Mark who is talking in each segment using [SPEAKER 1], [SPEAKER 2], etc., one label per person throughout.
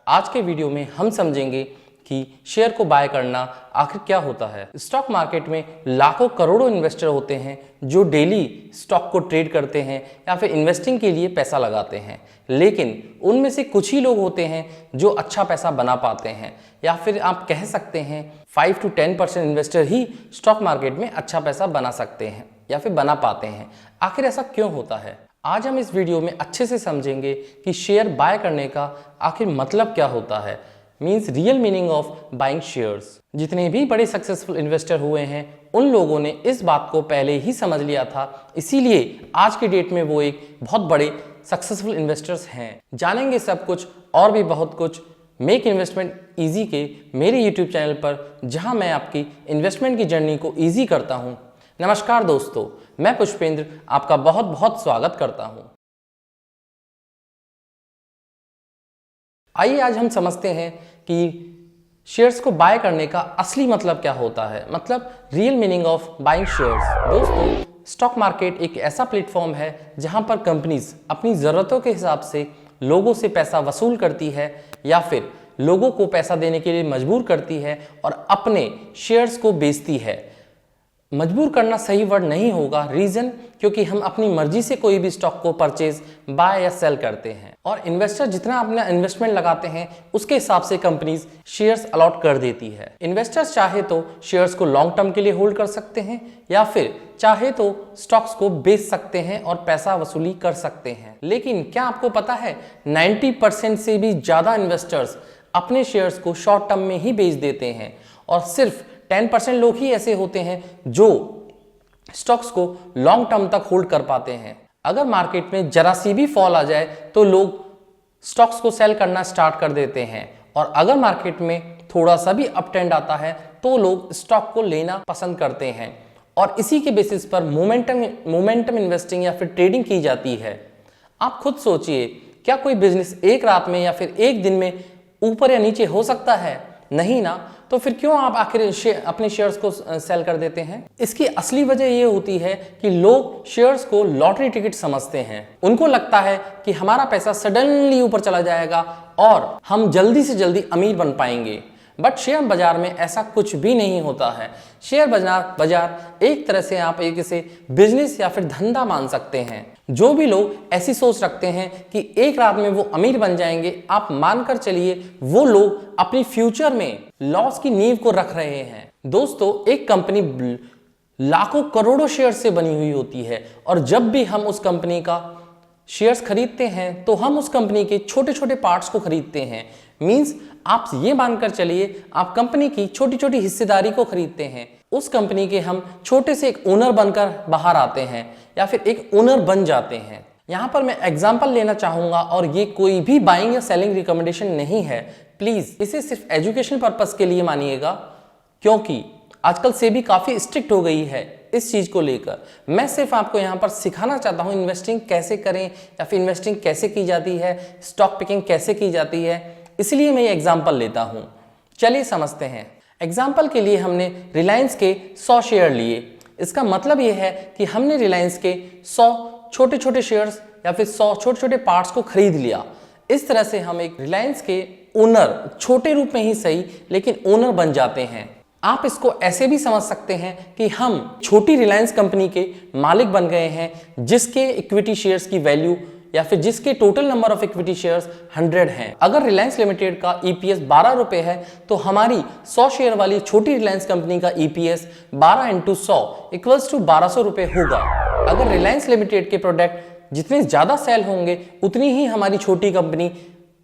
[SPEAKER 1] आज के वीडियो में हम समझेंगे कि शेयर को बाय करना आखिर क्या होता है। स्टॉक मार्केट में लाखों करोड़ों इन्वेस्टर होते हैं जो डेली स्टॉक को ट्रेड करते हैं या फिर इन्वेस्टिंग के लिए पैसा लगाते हैं, लेकिन उनमें से कुछ ही लोग होते हैं जो अच्छा पैसा बना पाते हैं, या फिर आप कह सकते हैं 5 to 10% investor he stock market में अच्छा पैसा बना सकते हैं या फिर बना पाते हैं। आखिर ऐसा क्यों होता है? आज हम इस वीडियो में अच्छे से समझेंगे कि शेयर बाय करने का आखिर मतलब क्या होता है, means real meaning of buying shares. जितने भी बड़े सक्सेसफुल इन्वेस्टर हुए हैं उन लोगों ने इस बात को पहले ही समझ लिया था, इसीलिए आज के डेट में वो एक बहुत बड़े सक्सेसफुल इन्वेस्टर्स हैं। जानेंगे सब कुछ और भी बहुत कुछ मेक इन्वेस्टमेंट ईजी के मेरे यूट्यूब चैनल पर, जहां मैं आपकी इन्वेस्टमेंट की जर्नी को ईजी करता हूं। नमस्कार दोस्तों, मैं पुष्पेंद्र आपका बहुत बहुत स्वागत करता हूं। आइए आज हम समझते हैं कि शेयर्स को बाय करने का असली मतलब क्या होता है, मतलब real meaning of buying shares. दोस्तों, स्टॉक मार्केट एक ऐसा प्लेटफॉर्म है जहां पर कंपनीज अपनी ज़रूरतों के हिसाब से लोगों से पैसा वसूल करती है या फिर लोगों को पैसा देने के लिए मजबूर करती है और अपने शेयर्स को बेचती है। मजबूर करना सही वर्ड नहीं होगा, रीजन क्योंकि हम अपनी मर्जी से कोई भी स्टॉक को परचेज बाय या सेल करते हैं और इन्वेस्टर जितना अपना इन्वेस्टमेंट लगाते हैं उसके हिसाब से कंपनीज शेयर्स अलॉट कर देती है। इन्वेस्टर्स चाहे तो शेयर्स को लॉन्ग टर्म के लिए होल्ड कर सकते हैं या फिर चाहे तो स्टॉक्स को बेच सकते हैं और पैसा वसूली कर सकते हैं। लेकिन क्या आपको पता है 90% से भी ज्यादा इन्वेस्टर्स अपने शेयर्स को शॉर्ट टर्म में ही बेच देते हैं और सिर्फ 10% लोग ही ऐसे होते हैं जो स्टॉक्स को लॉन्ग टर्म तक होल्ड कर पाते हैं। अगर मार्केट में जरा सी भी फॉल आ जाए तो लोग स्टॉक्स को सेल करना स्टार्ट कर देते हैं और अगर मार्केट में थोड़ा सा भी अप ट्रेंड आता है तो लोग स्टॉक को लेना पसंद करते हैं और इसी के बेसिस पर मोमेंटम इन्वेस्टिंग या फिर ट्रेडिंग की जाती है। आप खुद सोचिए, क्या कोई बिजनेस एक रात में या फिर एक दिन में ऊपर या नीचे हो सकता है? नहीं ना। तो फिर क्यों आप आखिर अपने शेयर्स को सेल कर देते हैं? इसकी असली वजह ये होती है कि लोग शेयर्स को लॉटरी टिकट समझते हैं। उनको लगता है कि हमारा पैसा सडनली ऊपर चला जाएगा और हम जल्दी से जल्दी अमीर बन पाएंगे, बट शेयर बाजार में ऐसा कुछ भी नहीं होता है। शेयर बाजार एक तरह से आप एक इसे बिजनेस या फिर धंधा मान सकते हैं। जो भी लोग ऐसी सोच रखते हैं कि एक रात में वो अमीर बन जाएंगे, आप मानकर चलिए वो लोग अपनी फ्यूचर में लॉस की नींव को रख रहे हैं। दोस्तों, एक कंपनी लाखों करोड़ों शेयर से बनी हुई होती है और जब भी हम उस कंपनी का शेयर्स खरीदते हैं तो हम उस कंपनी के छोटे छोटे पार्ट्स को खरीदते हैं। मींस आप ये मानकर चलिए आप कंपनी की छोटी छोटी हिस्सेदारी को खरीदते हैं। उस कंपनी के हम छोटे से एक ओनर बनकर बाहर आते हैं या फिर एक ओनर बन जाते हैं। यहाँ पर मैं एग्जांपल लेना चाहूँगा और ये कोई भी बाइंग या सेलिंग रिकमेंडेशन नहीं है। प्लीज़ इसे सिर्फ एजुकेशन पर्पस के लिए मानिएगा, क्योंकि आजकल सेबी काफ़ी स्ट्रिक्ट हो गई है इस चीज़ को लेकर। मैं सिर्फ आपको यहाँ पर सिखाना चाहता हूँ इन्वेस्टिंग कैसे करें या फिर इन्वेस्टिंग कैसे की जाती है, स्टॉक पिकिंग कैसे की जाती है, इसलिए मैं ये एग्जाम्पल लेता हूँ। चलिए समझते हैं। एग्जाम्पल के लिए हमने रिलायंस के 100 शेयर लिए। इसका मतलब ये है कि हमने रिलायंस के 100 छोटे छोटे शेयर्स या फिर 100 छोटे छोटे पार्ट्स को खरीद लिया। इस तरह से हम एक रिलायंस के ओनर, छोटे रूप में ही सही लेकिन ओनर बन जाते हैं। आप इसको ऐसे भी समझ सकते हैं कि हम छोटी रिलायंस कंपनी के मालिक बन गए हैं, जिसके इक्विटी शेयर्स की वैल्यू या फिर जिसके total number of equity shares 100 हैं। अगर रिलायंस लिमिटेड का ईपीएस 12 रुपए है तो हमारी 100 शेयर वाली छोटी रिलायंस कंपनी का ईपीएस 12 × 100 इक्वल्स टू 1200 रुपए होगा। अगर रिलायंस लिमिटेड के प्रोडक्ट जितने ज्यादा सेल होंगे उतनी ही हमारी छोटी कंपनी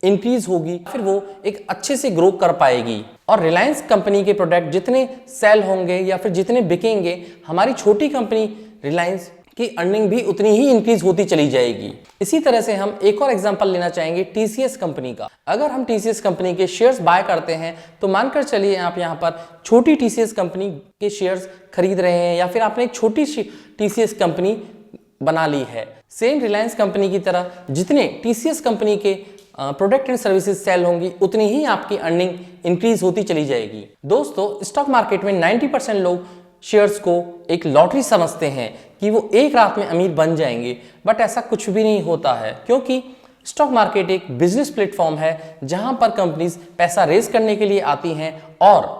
[SPEAKER 1] इंक्रीज होगी, फिर वो एक अच्छे से ग्रो कर पाएगी। और रिलायंस कंपनी के प्रोडक्ट जितने सेल होंगे या फिर जितने बिकेंगे, हमारी छोटी कंपनी रिलायंस की अर्निंग भी उतनी ही इंक्रीज होती चली जाएगी। इसी तरह से हम एक और एग्जांपल लेना चाहेंगे टीसीएस कंपनी का। अगर हम टीसीएस कंपनी के शेयर्स बाय करते हैं तो मानकर चलिए आप यहाँ पर छोटी टीसीएस कंपनी के शेयर्स खरीद रहे हैं या फिर आपने एक छोटी टीसीएस कंपनी बना ली है। सेम रिलायंस कंपनी की तरह जितने टीसीएस कंपनी के प्रोडक्ट एंड सर्विसेज सेल होंगी उतनी ही आपकी अर्निंग इंक्रीज होती चली जाएगी। दोस्तों, स्टॉक मार्केट में 90% लोग शेयर्स को एक लॉटरी समझते हैं कि वो एक रात में अमीर बन जाएंगे, बट ऐसा कुछ भी नहीं होता है, क्योंकि स्टॉक मार्केट एक बिजनेस प्लेटफॉर्म है जहां पर कंपनीज पैसा रेज करने के लिए आती हैं और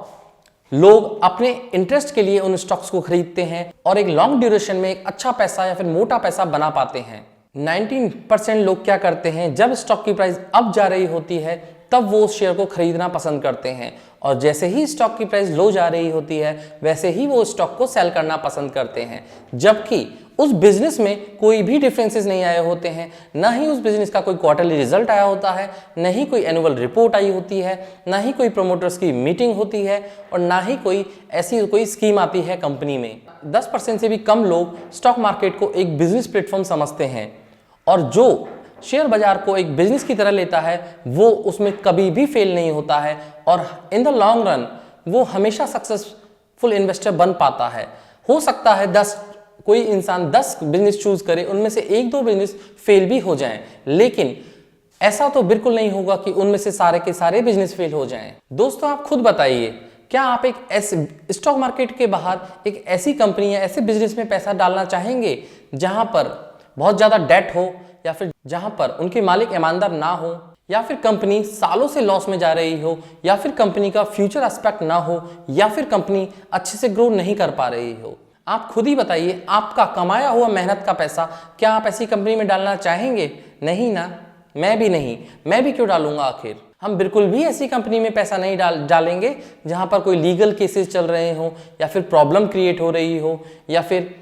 [SPEAKER 1] लोग अपने इंटरेस्ट के लिए उन स्टॉक्स को खरीदते हैं और एक लॉन्ग ड्यूरेशन में एक अच्छा पैसा या फिर मोटा पैसा बना पाते हैं। 19% लोग क्या करते हैं, जब स्टॉक की प्राइस अप जा रही होती है तब वो उस शेयर को खरीदना पसंद करते हैं और जैसे ही स्टॉक की प्राइस लो जा रही होती है वैसे ही वो स्टॉक को सेल करना पसंद करते हैं, जबकि उस बिजनेस में कोई भी डिफरेंसेस नहीं आए होते हैं, ना ही उस बिजनेस का कोई क्वार्टरली रिजल्ट आया होता है, ना ही कोई एनुअल रिपोर्ट आई होती है, ना ही कोई प्रमोटर्स की मीटिंग होती है और ना ही कोई ऐसी कोई स्कीम आती है कंपनी में। 10% से भी कम लोग स्टॉक मार्केट को एक बिजनेस प्लेटफॉर्म समझते हैं और जो शेयर बाजार को एक बिजनेस की तरह लेता है वो उसमें कभी भी फेल नहीं होता है और इन द लॉन्ग रन वो हमेशा सक्सेसफुल इन्वेस्टर बन पाता है। हो सकता है कोई इंसान 10 बिजनेस चूज करे, उनमें से 1-2 बिजनेस फेल भी हो जाएं, लेकिन ऐसा तो बिल्कुल नहीं होगा कि उनमें से सारे के सारे बिजनेस फेल हो जाएं। दोस्तों आप खुद बताइए, क्या आप एक ऐसे स्टॉक मार्केट के बाहर एक ऐसी कंपनी या ऐसे बिजनेस में पैसा डालना चाहेंगे जहां पर बहुत ज्यादा डेट हो या फिर जहां पर उनके मालिक ईमानदार ना हो या फिर कंपनी सालों से लॉस में जा रही हो या फिर कंपनी का फ्यूचर एस्पेक्ट ना हो या फिर कंपनी अच्छे से ग्रो नहीं कर पा रही हो? आप खुद ही बताइए, आपका कमाया हुआ मेहनत का पैसा क्या आप ऐसी कंपनी में डालना चाहेंगे? नहीं ना, मैं भी नहीं। मैं भी क्यों डालूंगा आखिर? हम बिल्कुल भी ऐसी कंपनी में पैसा नहीं डालेंगे जहां पर कोई लीगल केसेस चल रहे हो या फिर प्रॉब्लम क्रिएट हो रही हो या फिर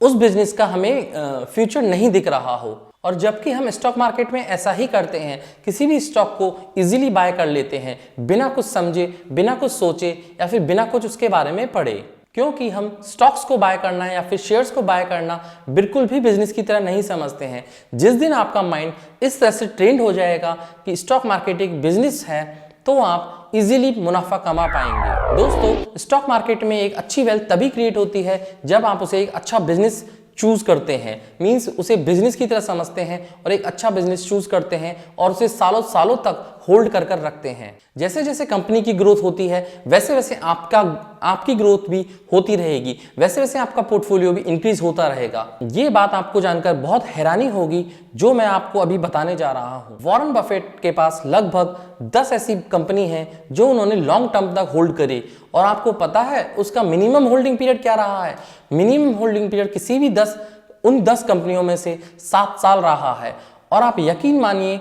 [SPEAKER 1] उस बिजनेस का हमें फ्यूचर नहीं दिख रहा हो। और जबकि हम स्टॉक मार्केट में ऐसा ही करते हैं, किसी भी स्टॉक को इजीली बाय कर लेते हैं बिना कुछ समझे, बिना कुछ सोचे या फिर बिना कुछ उसके बारे में पढ़े, क्योंकि हम स्टॉक्स को बाय करना या फिर शेयर्स को बाय करना बिल्कुल भी बिजनेस की तरह नहीं समझते हैं। जिस दिन आपका माइंड इस तरह से ट्रेंड हो जाएगा कि स्टॉक मार्केट एक बिजनेस है तो आप इजीली मुनाफा कमा पाएंगे। दोस्तों स्टॉक मार्केट में एक अच्छी वेल्थ तभी क्रिएट होती है जब आप उसे एक अच्छा बिजनेस चूज करते हैं, मींस उसे बिजनेस की तरह समझते हैं और एक अच्छा बिजनेस चूज करते हैं और उसे सालों सालों तक होल्ड कर कर रखते हैं। जैसे जैसे कंपनी की ग्रोथ होती है वैसे वैसे आपकी ग्रोथ भी होती रहेगी, वैसे वैसे आपका पोर्टफोलियो भी इंक्रीज होता रहेगा। ये बात आपको जानकर बहुत हैरानी होगी जो मैं आपको अभी बताने जा रहा हूँ। वॉरेन बफेट के पास लगभग 10 ऐसी कंपनी हैं जो उन्होंने लॉन्ग टर्म तक होल्ड करी और आपको पता है उसका मिनिमम होल्डिंग पीरियड क्या रहा है? मिनिमम होल्डिंग पीरियड किसी भी 10 कंपनियों में से 7 साल रहा है। और आप यकीन मानिए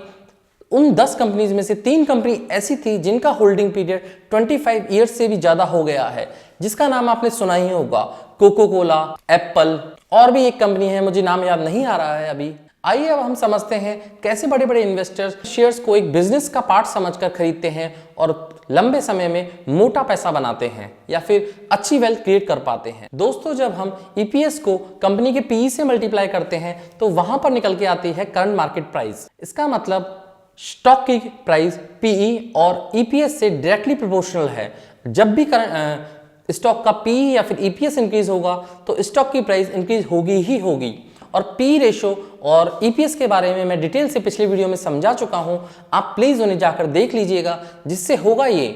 [SPEAKER 1] उन 10 कंपनीज में से 3 कंपनी ऐसी थी जिनका होल्डिंग पीरियड 25 ईयर्स से भी ज्यादा हो गया है, जिसका नाम आपने सुना ही होगा, कोको कोला, एप्पल, और भी एक कंपनी है मुझे नाम याद नहीं आ रहा है अभी। आइए अब हम समझते हैं कैसे बड़े बड़े इन्वेस्टर्स शेयर्स को एक बिजनेस का पार्ट समझकर खरीदते हैं और लंबे समय में मोटा पैसा बनाते हैं या फिर अच्छी वेल्थ क्रिएट कर पाते हैं। दोस्तों जब हम ईपीएस को कंपनी के पीई से मल्टीप्लाई करते हैं तो वहां पर निकल के आती है करंट मार्केट प्राइस। इसका मतलब स्टॉक की प्राइस पीई और ईपीएस से डायरेक्टली प्रोपोर्शनल है। जब भी स्टॉक का पीई या फिर ईपीएस इंक्रीज होगा तो स्टॉक की प्राइस इंक्रीज होगी ही होगी। और पी रेशो और ईपीएस के बारे में मैं डिटेल से पिछले वीडियो में समझा चुका हूं, आप प्लीज उन्हें जाकर देख लीजिएगा, जिससे होगा ये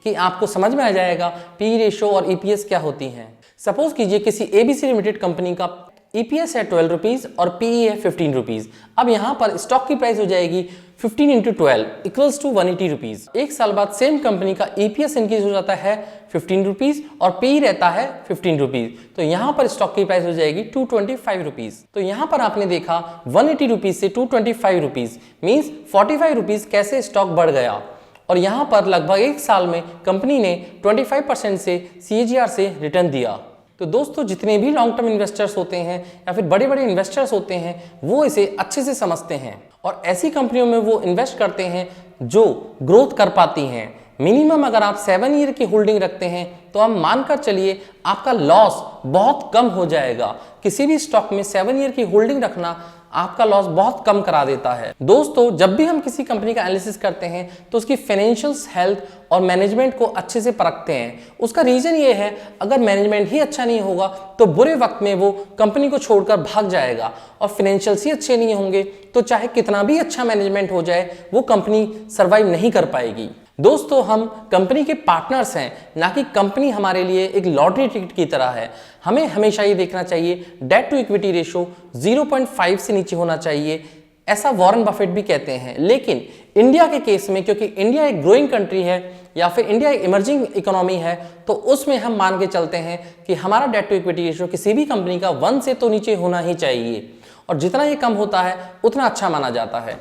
[SPEAKER 1] कि आपको समझ में आ जाएगा पी रेशो और ईपीएस क्या होती हैं। सपोज कीजिए किसी एबीसी लिमिटेड कंपनी का ईपीएस है 12 रुपीज और पीई है 15 रुपीज। अब यहाँ पर स्टॉक की प्राइस हो जाएगी 15 × 12 इक्वल्स टू 180 रुपीज। एक साल बाद सेम कंपनी का ईपीएस इंक्रीज हो जाता है 15 रुपीज और पीई रहता है 15 रुपीज, तो यहाँ पर स्टॉक की प्राइस हो जाएगी 225 रुपीज। तो यहाँ पर आपने देखा 180 रुपीज से 225 रुपीज मीन्स 45 रुपीज कैसे स्टॉक बढ़ गया। और यहाँ पर लगभग एक साल में कंपनी ने 25% से CAGR से रिटर्न दिया। तो दोस्तों जितने भी लॉन्ग टर्म इन्वेस्टर्स होते हैं या फिर बड़े बड़े इन्वेस्टर्स होते हैं वो इसे अच्छे से समझते हैं और ऐसी कंपनियों में वो इन्वेस्ट करते हैं जो ग्रोथ कर पाती हैं। मिनिमम अगर आप 7 ईयर की होल्डिंग रखते हैं तो आप मानकर चलिए आपका लॉस बहुत कम हो जाएगा। किसी भी स्टॉक में 7 ईयर की होल्डिंग रखना आपका लॉस बहुत कम करा देता है। दोस्तों जब भी हम किसी कंपनी का एनालिसिस करते हैं तो उसकी फाइनेंशियल्स, हेल्थ और मैनेजमेंट को अच्छे से परखते हैं। उसका रीजन ये है अगर मैनेजमेंट ही अच्छा नहीं होगा तो बुरे वक्त में वो कंपनी को छोड़कर भाग जाएगा और फाइनेंशियल्स ही अच्छे नहीं होंगे तो चाहे कितना भी अच्छा मैनेजमेंट हो जाए वो कंपनी सर्वाइव नहीं कर पाएगी। दोस्तों हम कंपनी के पार्टनर्स हैं, ना कि कंपनी हमारे लिए एक लॉटरी टिकट की तरह है। हमें हमेशा ये देखना चाहिए डेट टू इक्विटी रेशो 0.5 से नीचे होना चाहिए। ऐसा वॉरेन बफेट भी कहते हैं। लेकिन इंडिया के केस में, क्योंकि इंडिया एक ग्रोइंग कंट्री है या फिर इंडिया एक इमर्जिंग इकोनॉमी है, तो उसमें हम मान के चलते हैं कि हमारा डेट टू इक्विटी रेशियो किसी भी कंपनी का 1 से तो नीचे होना ही चाहिए, और जितना ये कम होता है उतना अच्छा माना जाता है।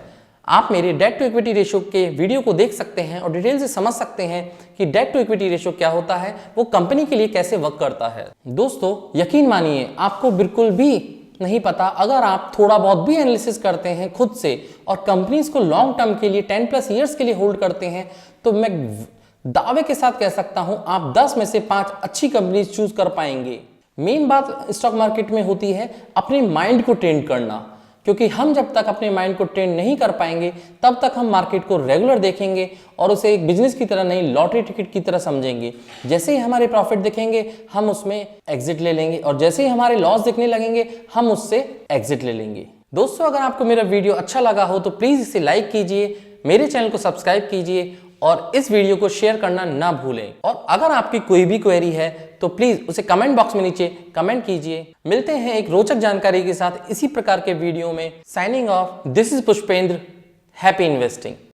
[SPEAKER 1] आप मेरे डेट टू इक्विटी रेशियो के वीडियो को देख सकते हैं और डिटेल से समझ सकते हैं कि डेट टू इक्विटी रेशियो क्या होता है, वो कंपनी के लिए कैसे वर्क करता है। दोस्तों यकीन मानिए, आपको बिल्कुल भी नहीं पता, अगर आप थोड़ा बहुत भी एनालिसिस करते हैं खुद से और कंपनीज को लॉन्ग टर्म के लिए 10+ ईयर्स के लिए होल्ड करते हैं, तो मैं दावे के साथ कह सकता हूं आप 10 में से 5 अच्छी कंपनीज चूज कर पाएंगे। मेन बात स्टॉक मार्केट में होती है अपने माइंड को ट्रेन करना, क्योंकि हम जब तक अपने माइंड को ट्रेन नहीं कर पाएंगे तब तक हम मार्केट को रेगुलर देखेंगे और उसे एक बिजनेस की तरह नहीं, लॉटरी टिकट की तरह समझेंगे। जैसे ही हमारे प्रॉफिट दिखेंगे हम उसमें एग्जिट ले लेंगे, और जैसे ही हमारे लॉस दिखने लगेंगे हम उससे एग्जिट ले लेंगे। दोस्तों अगर आपको मेरा वीडियो अच्छा लगा हो तो प्लीज इसे लाइक कीजिए, मेरे चैनल को सब्सक्राइब कीजिए और इस वीडियो को शेयर करना ना भूलें। और अगर आपकी कोई भी क्वेरी है तो प्लीज उसे कमेंट बॉक्स में नीचे कमेंट कीजिए। मिलते हैं एक रोचक जानकारी के साथ इसी प्रकार के वीडियो में। Signing off, this is Pushpendra. Happy investing.